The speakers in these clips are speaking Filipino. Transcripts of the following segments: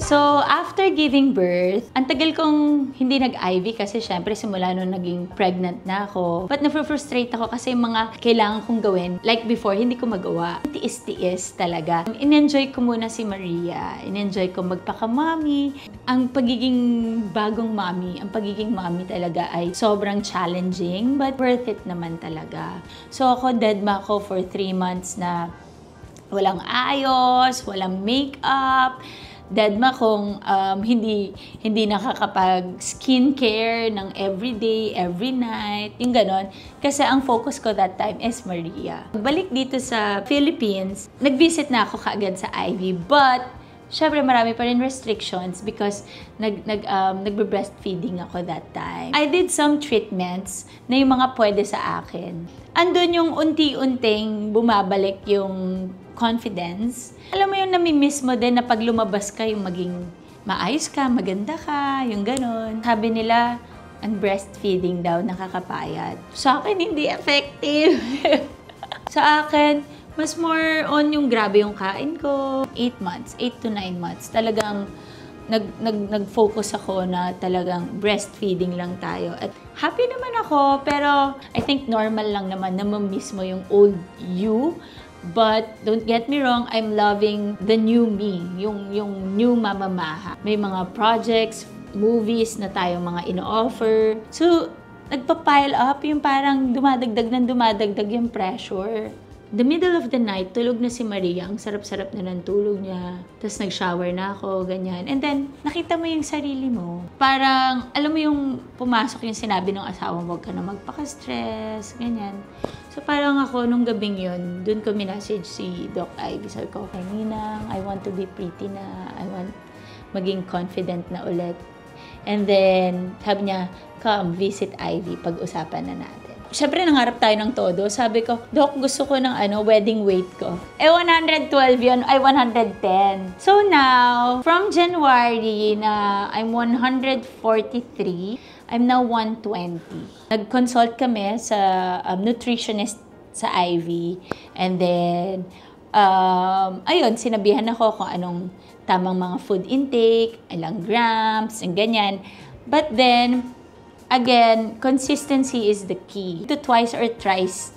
So, after giving birth, ang tagal kong hindi nag-IV kasi syempre simula nung naging pregnant na ako. But na-frustrate ako kasi yung mga kailangan kong gawin, like before, hindi ko magawa. Tiis-tiis talaga. In-enjoy ko muna si Maria. In-enjoy ko magpaka-mommy. Ang pagiging bagong mommy, ang pagiging mommy talaga ay sobrang challenging, but worth it naman talaga. So, ako deadma ko for 3 months na walang ayos, walang makeup, deadma kong hindi nakakapag skincare ng everyday, every night, yung ganon. Kasi ang focus ko that time is Maria. Balik dito sa Philippines, nag-visit na ako kaagad sa IV, but syempre marami pa rin restrictions because nagbe-breastfeeding ako that time. I did some treatments na yung mga pwede sa akin. Andun yung unti-unting bumabalik yung confidence. Alam mo yung nami-miss mo din na pag lumabas ka, yung maging maayos ka, maganda ka, yung ganon. Sabi nila, ang breastfeeding daw nakakapayat. Sa akin, hindi effective. Sa akin, mas more on yung grabe yung kain ko. 8 months, 8 to 9 months. Talagang nag-focus ako na talagang breastfeeding lang tayo. At happy naman ako, pero I think normal lang naman na ma-miss mo yung old you. But don't get me wrong, I'm loving the new me, yung new Mama Maha. May mga projects, movies na tayong mga ino-offer. So, nagpa-pile up yung parang dumadagdag yung pressure. The middle of the night, tulog na si Maria. Ang sarap-sarap na ng tulog niya. Tapos nag-shower na ako, ganyan. And then, nakita mo yung sarili mo. Parang, alam mo yung pumasok yung sinabi ng asawa mo, huwag ka na magpaka-stress, ganyan. So parang ako, nung gabing yun, dun ko minessage si Doc Ivy. Sabi ko, okay, Ninang, I want to be pretty na. I want maging confident na ulit. And then, sabi niya, come, visit Ivy, pag-usapan na natin. Siyempre, nangarap tayo ng todo. Sabi ko, Doc, gusto ko ng wedding weight ko. 112 yun, ay 110. So now, from January na I'm 143, I'm now 120. Nag-consult kami sa nutritionist sa IV. And then, ayun, sinabihan ako kung anong tamang mga food intake, ilang grams, and ganyan. But then, again, consistency is the key. Twice or thrice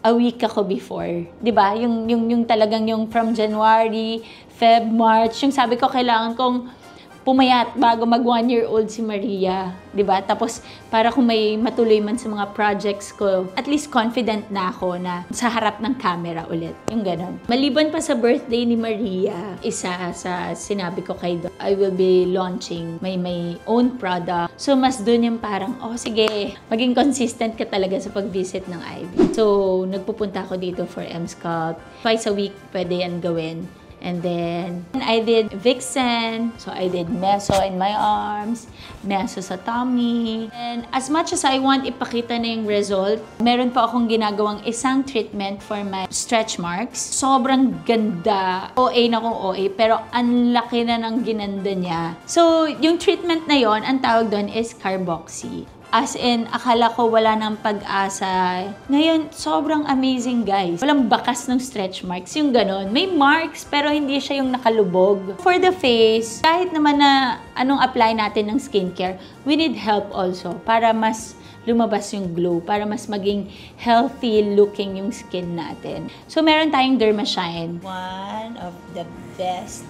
a week ako before. 'Di ba? Yung talagang yung from January, Feb, March, yung sabi ko kailangan kong pumayat bago mag 1-year-old si Maria, 'di ba? Tapos para kung may matuloy man sa mga projects ko, at least confident na ako na sa harap ng camera ulit. Yung gano'n. Maliban pa sa birthday ni Maria, isa sa sinabi ko kay Doc, I will be launching my own product. So mas doon yung parang, oh sige, maging consistent ka talaga sa pag-visit ng IV. So nagpupunta ako dito for M-Sculpt. Twice a week pwede yan gawin. And then, I did Vixen. So, I did meso in my arms, meso sa tummy. And as much as I want ipakita na yung result, meron pa akong ginagawang isang treatment for my stretch marks. Sobrang ganda. OA na kung OA, pero ang laki na ng ginanda niya. So, yung treatment na yon, ang tawag doon is Carboxy. As in, akala ko wala nang pag-asa. Ngayon, sobrang amazing, guys. Walang bakas ng stretch marks. Yung ganon. May marks, pero hindi siya yung nakalubog. For the face, kahit naman na anong apply natin ng skincare, we need help also para mas lumabas yung glow, para mas maging healthy looking yung skin natin. So, meron tayong Dermashine. One of the best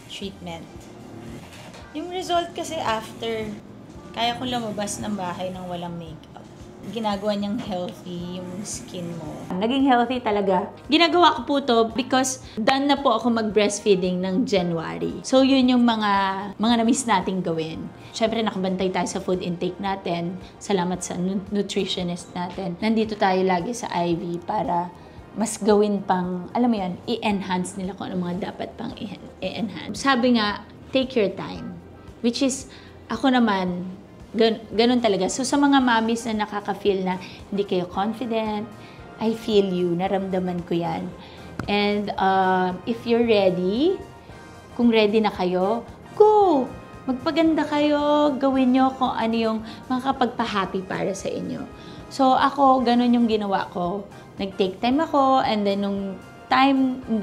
treatment. Yung result kasi after, kaya kong lumabas ng bahay nang walang makeup. Ginagawa niyang healthy yung skin mo. Naging healthy talaga. Ginagawa ko po to because done na po ako mag-breastfeeding ng January. So, yun yung mga na-miss nating gawin. Siyempre, nakabantay tayo sa food intake natin. Salamat sa nutritionist natin. Nandito tayo lagi sa IV para mas gawin pang, alam mo yan, i-enhance nila kung ano mga dapat pang i-enhance. Sabi nga, take your time. Which is, ako naman, ganun talaga. So, sa mga mommies na nakaka-feel na hindi kayo confident, I feel you, naramdaman ko yan. And if you're ready, kung ready na kayo, go! Magpaganda kayo, gawin nyo kung ano yung makakapagpa-happy para sa inyo. So, ako, ganun yung ginawa ko. Nag-take time ako, and then nung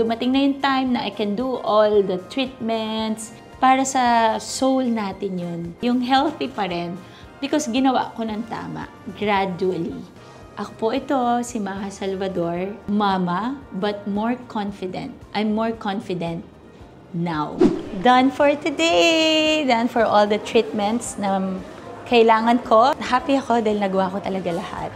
dumating na yung time na I can do all the treatments, Para sa soul natin yun. Yung healthy pa rin. Because ginawa ko ng tama. Gradually. Ako po ito, si Maha Salvador. Mama, but more confident. I'm more confident now. Done for today! Done for all the treatments na kailangan ko. Happy ako dahil nagawa ko talaga lahat.